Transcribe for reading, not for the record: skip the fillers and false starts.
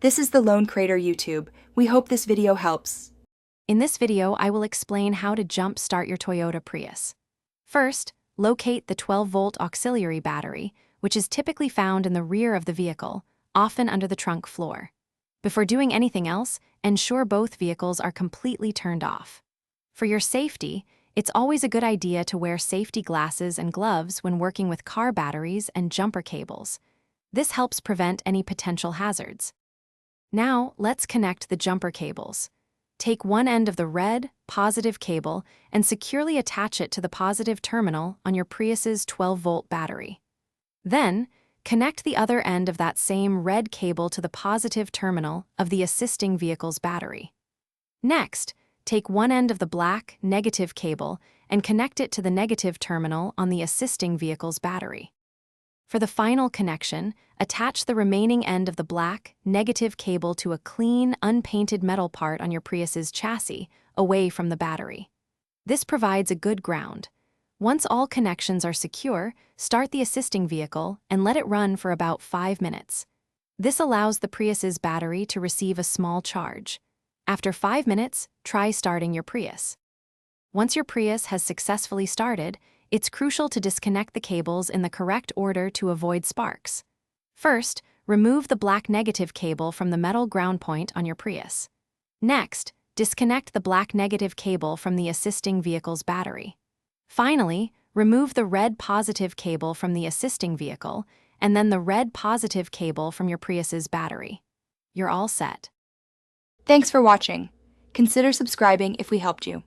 This is the Lone Crater YouTube. We hope this video helps. In this video, I will explain how to jump-start your Toyota Prius. First, locate the 12-volt auxiliary battery, which is typically found in the rear of the vehicle, often under the trunk floor. Before doing anything else, ensure both vehicles are completely turned off. For your safety, it's always a good idea to wear safety glasses and gloves when working with car batteries and jumper cables. This helps prevent any potential hazards. Now, let's connect the jumper cables. Take one end of the red, positive cable and securely attach it to the positive terminal on your Prius's 12-volt battery. Then, connect the other end of that same red cable to the positive terminal of the assisting vehicle's battery. Next, take one end of the black, negative cable and connect it to the negative terminal on the assisting vehicle's battery. For the final connection, attach the remaining end of the black, negative cable to a clean, unpainted metal part on your Prius's chassis, away from the battery. This provides a good ground. Once all connections are secure, start the assisting vehicle and let it run for about 5 minutes. This allows the Prius's battery to receive a small charge. After 5 minutes, try starting your Prius. Once your Prius has successfully started, it's crucial to disconnect the cables in the correct order to avoid sparks. First, remove the black negative cable from the metal ground point on your Prius. Next, disconnect the black negative cable from the assisting vehicle's battery. Finally, remove the red positive cable from the assisting vehicle, and then the red positive cable from your Prius's battery. You're all set. Thanks for watching. Consider subscribing if we helped you.